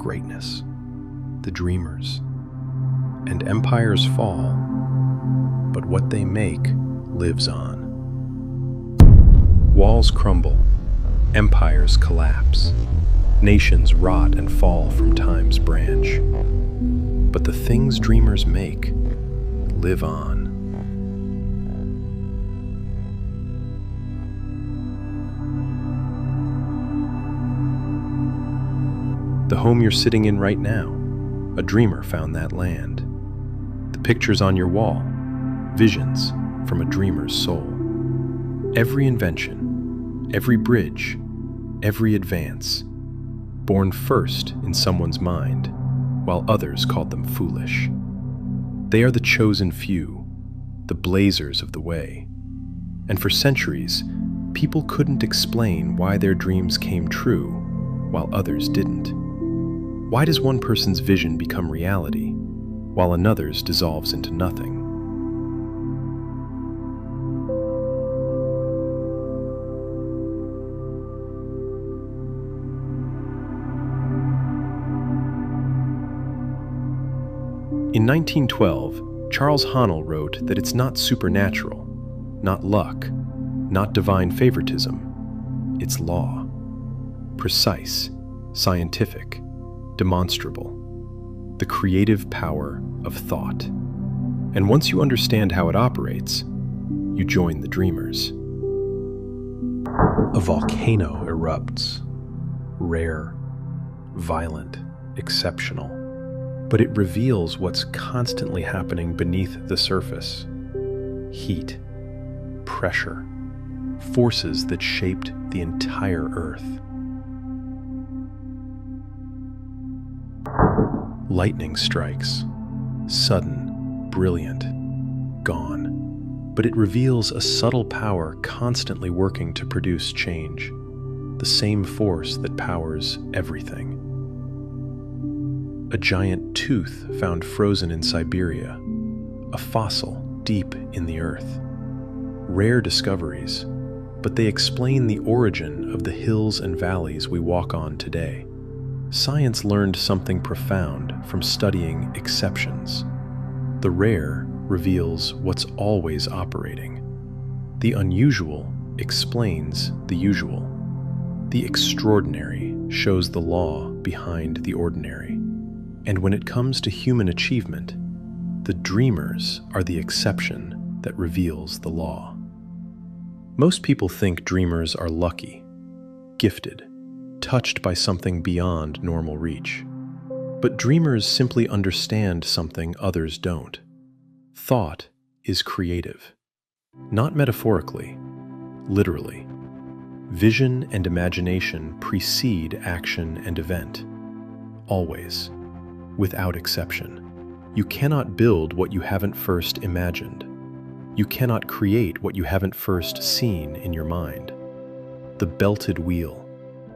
greatness, the dreamers. And empires fall, but what they make lives on. Walls crumble, empires collapse, nations rot and fall from time's branch. But the things dreamers make live on. The home you're sitting in right now, a dreamer found that land. The pictures on your wall, visions from a dreamer's soul. Every invention, every bridge, every advance, born first in someone's mind, while others called them foolish. They are the chosen few, the blazers of the way. And for centuries, people couldn't explain why their dreams came true, while others didn't. Why does one person's vision become reality, while another's dissolves into nothing? In 1912, Charles Haanel wrote that it's not supernatural, not luck, not divine favoritism. It's law. Precise, scientific, demonstrable. The creative power of thought. And once you understand how it operates, you join the dreamers. A volcano erupts. Rare, violent, exceptional. But it reveals what's constantly happening beneath the surface. Heat, pressure, forces that shaped the entire Earth. Lightning strikes, sudden, brilliant, gone. But it reveals a subtle power constantly working to produce change, the same force that powers everything. A giant tooth found frozen in Siberia, a fossil deep in the earth. Rare discoveries, but they explain the origin of the hills and valleys we walk on today. Science learned something profound from studying exceptions. The rare reveals what's always operating. The unusual explains the usual. The extraordinary shows the law behind the ordinary. And when it comes to human achievement, the dreamers are the exception that reveals the law. Most people think dreamers are lucky, gifted, touched by something beyond normal reach. But dreamers simply understand something others don't. Thought is creative. Not metaphorically, literally. Vision and imagination precede action and event. Always, without exception. You cannot build what you haven't first imagined. You cannot create what you haven't first seen in your mind. The belted wheel,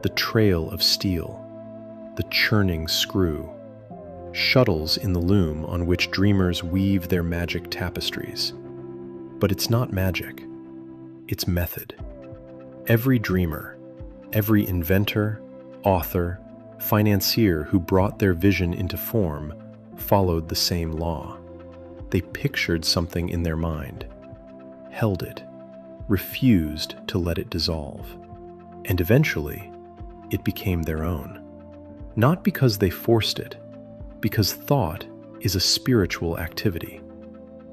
the trail of steel, the churning screw, shuttles in the loom on which dreamers weave their magic tapestries. But it's not magic, it's method. Every dreamer, every inventor, author, financier who brought their vision into form followed the same law. They pictured something in their mind, held it, refused to let it dissolve, and eventually, it became their own. Not because they forced it, because thought is a spiritual activity,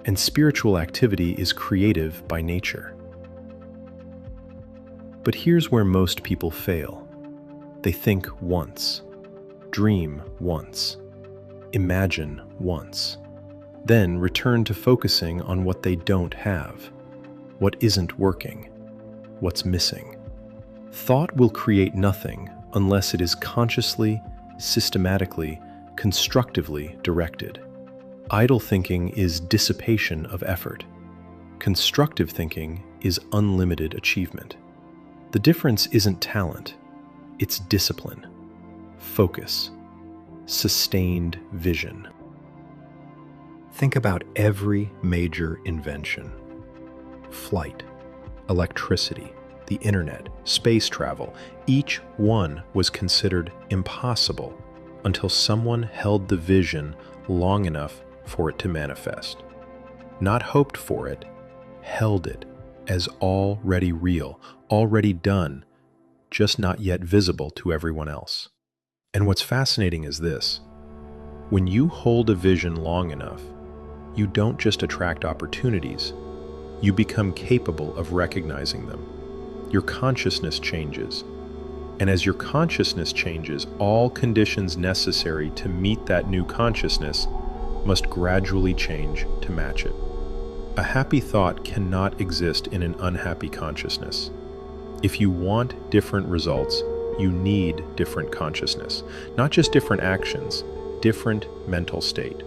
and spiritual activity is creative by nature. But here's where most people fail. They think once, dream once, imagine once, then return to focusing on what they don't have, what isn't working, what's missing. Thought will create nothing unless it is consciously, systematically, constructively directed. Idle thinking is dissipation of effort. Constructive thinking is unlimited achievement. The difference isn't talent, it's discipline, focus, sustained vision. Think about every major invention. Flight, electricity, the internet, space travel, each one was considered impossible until someone held the vision long enough for it to manifest. Not hoped for it, held it as already real, already done, just not yet visible to everyone else. And what's fascinating is this: when you hold a vision long enough, you don't just attract opportunities, you become capable of recognizing them. Your consciousness changes. And as your consciousness changes, all conditions necessary to meet that new consciousness must gradually change to match it. A happy thought cannot exist in an unhappy consciousness. If you want different results, you need different consciousness. Not just different actions, different mental state.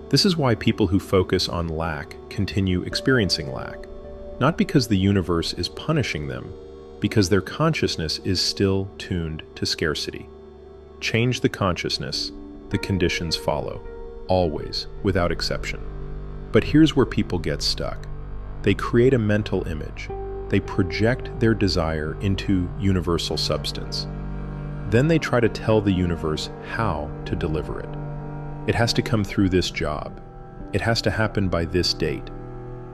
This is why people who focus on lack continue experiencing lack. Not because the universe is punishing them, because their consciousness is still tuned to scarcity. Change the consciousness, the conditions follow, always, without exception. But here's where people get stuck. They create a mental image. They project their desire into universal substance. Then they try to tell the universe how to deliver it. It has to come through this job. It has to happen by this date.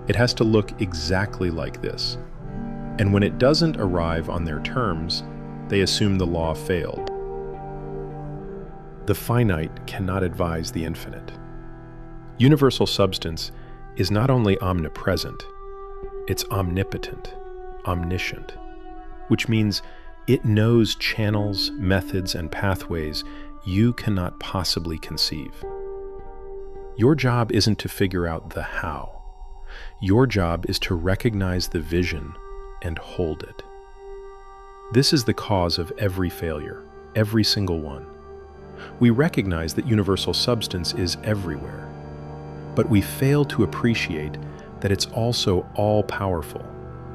It has to look exactly like this. And when it doesn't arrive on their terms, they assume the law failed. The finite cannot advise the infinite. Universal substance is not only omnipresent, it's omnipotent, omniscient, which means it knows channels, methods, and pathways you cannot possibly conceive. Your job isn't to figure out the how. Your job is to recognize the vision and hold it. This is the cause of every failure, every single one. We recognize that universal substance is everywhere, but we fail to appreciate that it's also all-powerful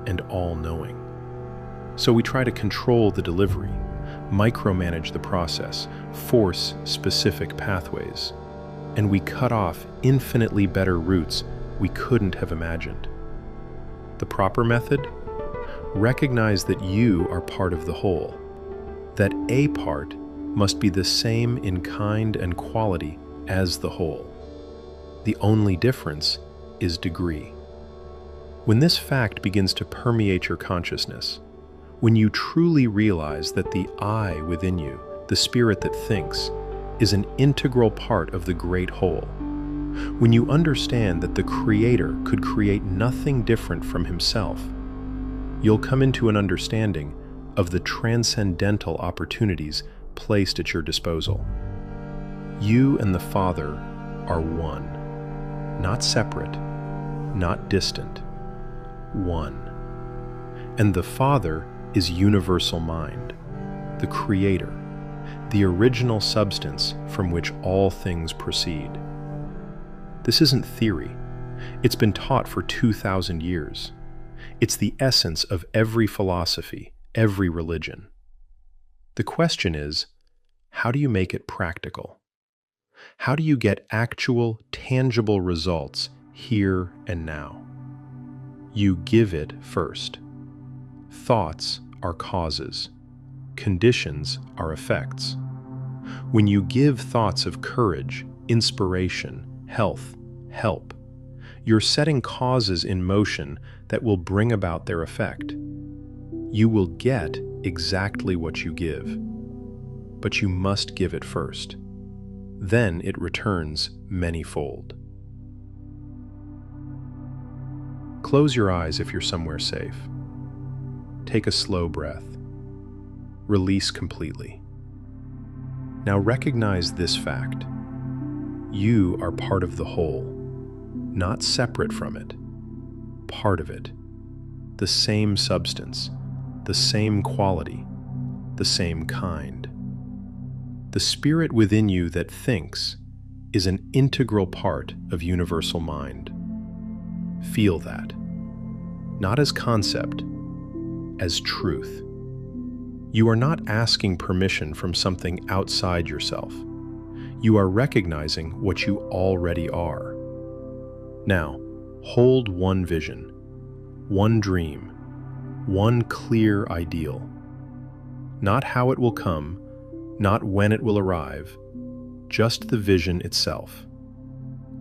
and all-knowing. So we try to control the delivery, micromanage the process, force specific pathways, and we cut off infinitely better routes we couldn't have imagined. The proper method? Recognize that you are part of the whole, that a part must be the same in kind and quality as the whole. The only difference is degree. When this fact begins to permeate your consciousness, when you truly realize that the I within you, the spirit that thinks, is an integral part of the great whole, when you understand that the Creator could create nothing different from Himself, you'll come into an understanding of the transcendental opportunities placed at your disposal. You and the Father are one, not separate, not distant, one. And the Father is universal mind, the Creator, the original substance from which all things proceed. This isn't theory. It's been taught for 2,000 years. It's the essence of every philosophy, every religion. The question is, how do you make it practical? How do you get actual, tangible results here and now? You give it first. Thoughts are causes. Conditions are effects. When you give thoughts of courage, inspiration, health, help, you're setting causes in motion that will bring about their effect. You will get exactly what you give, but you must give it first. Then it returns manyfold. Close your eyes if you're somewhere safe. Take a slow breath. Release completely. Now recognize this fact. You are part of the whole, not separate from it, part of it. The same substance, the same quality, the same kind. The spirit within you that thinks is an integral part of universal mind. Feel that, not as concept, as truth. You are not asking permission from something outside yourself. You are recognizing what you already are. Now, hold one vision, one dream, one clear ideal. Not how it will come, not when it will arrive, just the vision itself.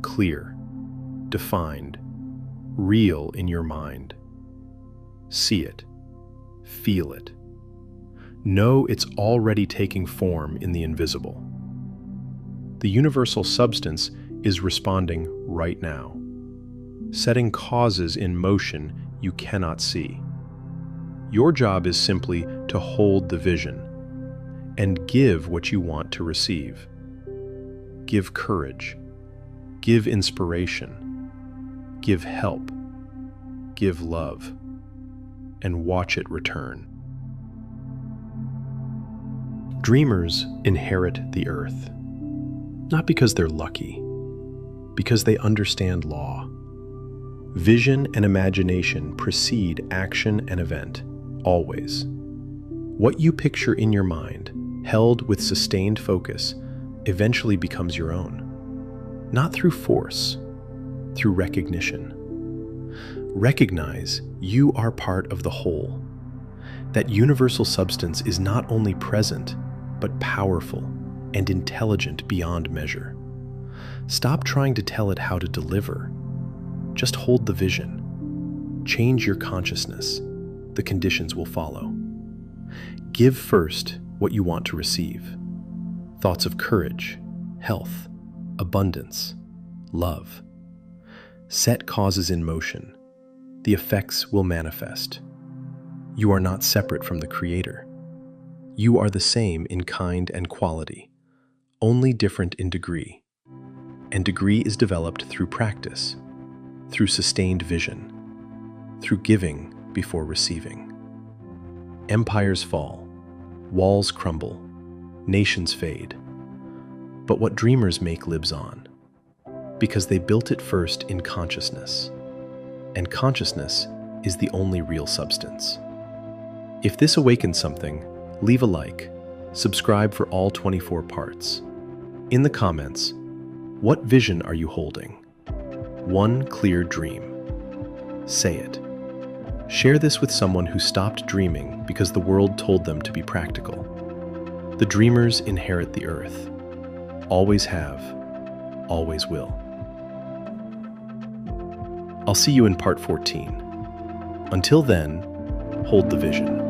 Clear, defined, real in your mind. See it, feel it. Know it's already taking form in the invisible. The universal substance is responding right now, setting causes in motion you cannot see. Your job is simply to hold the vision and give what you want to receive. Give courage, give inspiration, give help, give love, and watch it return. Dreamers inherit the earth, not because they're lucky, because they understand law. Vision and imagination precede action and event, always. What you picture in your mind, held with sustained focus, eventually becomes your own. Not through force, through recognition. Recognize you are part of the whole. That universal substance is not only present, but powerful and intelligent beyond measure. Stop trying to tell it how to deliver. Just hold the vision. Change your consciousness. The conditions will follow. Give first what you want to receive. Thoughts of courage, health, abundance, love. Set causes in motion. The effects will manifest. You are not separate from the Creator. You are the same in kind and quality, only different in degree. And degree is developed through practice, through sustained vision, through giving before receiving. Empires fall, walls crumble, nations fade. But what dreamers make lives on, because they built it first in consciousness. And consciousness is the only real substance. If this awakens something, leave a like, subscribe for all 24 parts. In the comments, what vision are you holding? One clear dream. Say it. Share this with someone who stopped dreaming because the world told them to be practical. The dreamers inherit the earth. Always have, always will. I'll see you in part 14. Until then, hold the vision.